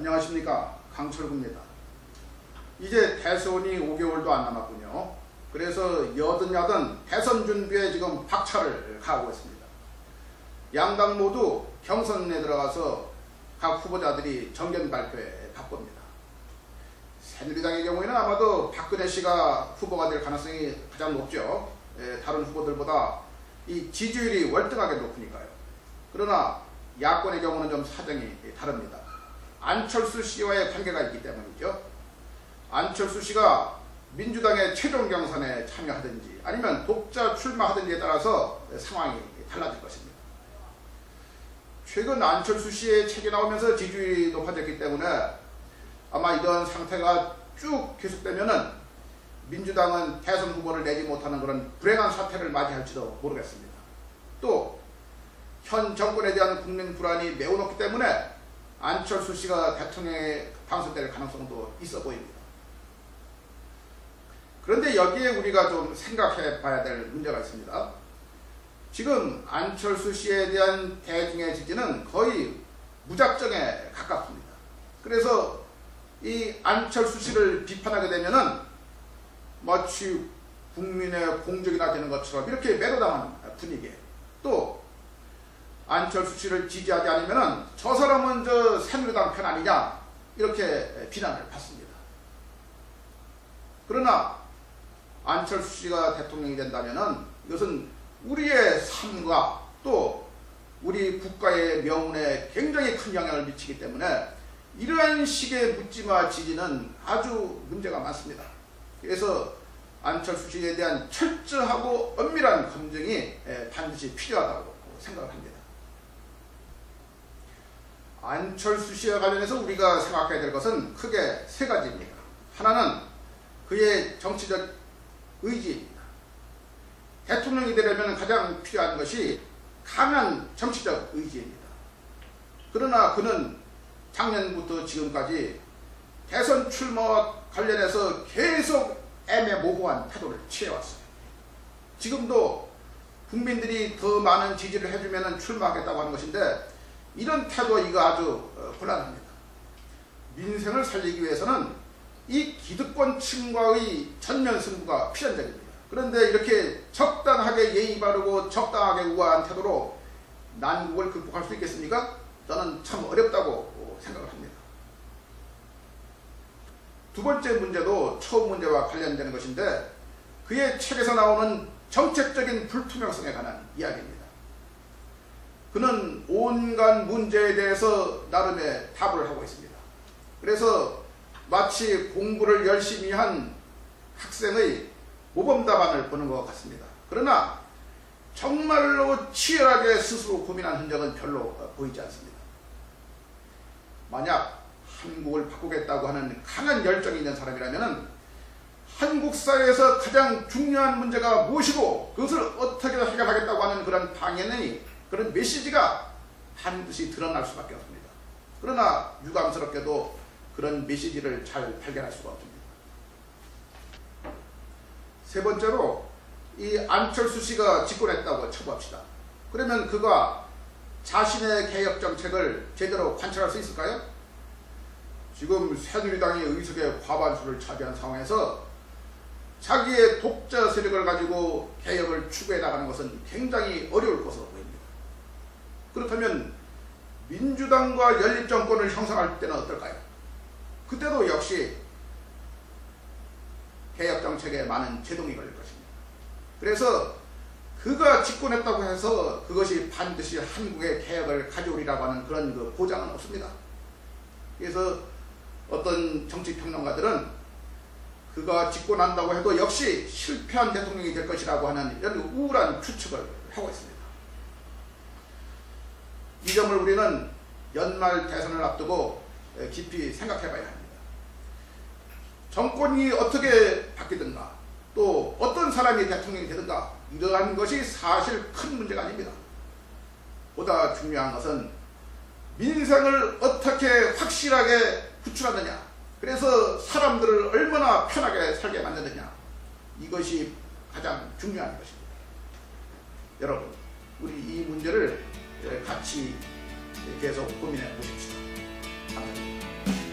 안녕하십니까, 강철구입니다. 이제 대선이 5개월도 안 남았군요. 그래서 여든 야든 대선 준비에 지금 박차를 가하고 있습니다. 양당 모두 경선에 들어가서 각 후보자들이 정견 발표에 바쁩니다. 새누리당의 경우에는 아마도 박근혜 씨가 후보가 될 가능성이 가장 높죠. 다른 후보들보다 이 지지율이 월등하게 높으니까요. 그러나 야권의 경우는 좀 사정이 다릅니다. 안철수 씨와의 관계가 있기 때문이죠. 안철수 씨가 민주당의 최종 경선에 참여하든지 아니면 독자 출마하든지에 따라서 상황이 달라질 것입니다. 최근 안철수 씨의 책이 나오면서 지지율이 높아졌기 때문에 아마 이런 상태가 쭉 계속되면은 민주당은 대선 후보를 내지 못하는 그런 불행한 사태를 맞이할지도 모르겠습니다. 또 현 정권에 대한 국민 불안이 매우 높기 때문에 안철수 씨가 대통령에 당선될 가능성도 있어 보입니다. 그런데 여기에 우리가 좀 생각해 봐야 될 문제가 있습니다. 지금 안철수 씨에 대한 대중의 지지는 거의 무작정에 가깝습니다. 그래서 이 안철수 씨를 비판하게 되면은 마치 국민의 공적이나 되는 것처럼 이렇게 매도당하는 분위기예요. 또 안철수 씨를 지지하지 않으면은 저 사람은 저 새누리당 편 아니냐 이렇게 비난을 받습니다. 그러나 안철수 씨가 대통령이 된다면은 이것은 우리의 삶과 또 우리 국가의 명운에 굉장히 큰 영향을 미치기 때문에 이러한 식의 묻지마 지지는 아주 문제가 많습니다. 그래서 안철수 씨에 대한 철저하고 엄밀한 검증이 반드시 필요하다고 생각을 합니다. 안철수 씨와 관련해서 우리가 생각해야 될 것은 크게 세 가지입니다. 하나는 그의 정치적 의지입니다. 대통령이 되려면 가장 필요한 것이 강한 정치적 의지입니다. 그러나 그는 작년부터 지금까지 대선 출마와 관련해서 계속 애매모호한 태도를 취해왔어요. 지금도 국민들이 더 많은 지지를 해주면 출마하겠다고 하는 것인데 이런 태도 이거 아주 곤란합니다. 민생을 살리기 위해서는 이 기득권층과의 전면 승부가 필연적입니다. 그런데 이렇게 적당하게 예의 바르고 적당하게 우아한 태도로 난국을 극복할 수 있겠습니까? 저는 참 어렵다고 생각을 합니다. 두 번째 문제도 처음 문제와 관련되는 것인데 그의 책에서 나오는 정책적인 불투명성에 관한 이야기입니다. 그는 온갖 문제에 대해서 나름의 답을 하고 있습니다. 그래서 마치 공부를 열심히 한 학생의 모범답안을 보는 것 같습니다. 그러나 정말로 치열하게 스스로 고민한 흔적은 별로 보이지 않습니다. 만약 한국을 바꾸겠다고 하는 강한 열정이 있는 사람이라면 한국 사회에서 가장 중요한 문제가 무엇이고 그것을 어떻게 해결하겠다고 하는 그런 방향의 그런 메시지가 반드시 드러날 수밖에 없습니다. 그러나 유감스럽게도 그런 메시지를 잘 발견할 수가 없습니다. 세 번째로 이 안철수 씨가 집권했다고 쳐봅시다. 그러면 그가 자신의 개혁 정책을 제대로 관철할 수 있을까요? 지금 새누리당이 의석의 과반수를 차지한 상황에서 자기의 독자 세력을 가지고 개혁을 추구해 나가는 것은 굉장히 어려울 것으로 보입니다. 그렇다면 민주당과 연립정권을 형성할 때는 어떨까요? 그때도 역시 개혁정책에 많은 제동이 걸릴 것입니다. 그래서 그가 집권했다고 해서 그것이 반드시 한국의 개혁을 가져오리라고 하는 그런 보장은 없습니다. 그래서 어떤 정치평론가들은 그가 집권한다고 해도 역시 실패한 대통령이 될 것이라고 하는 이런 우울한 추측을 하고 있습니다. 이 점을 우리는 연말 대선을 앞두고 깊이 생각해 봐야 합니다. 정권이 어떻게 바뀌든가 또 어떤 사람이 대통령이 되든가 이러한 것이 사실 큰 문제가 아닙니다. 보다 중요한 것은 민생을 어떻게 확실하게 구출하느냐, 그래서 사람들을 얼마나 편하게 살게 만드느냐, 이것이 가장 중요한 것입니다. 여러분, 우리 이 문제를 같이 계속 고민해 보십시오. 감사합니다.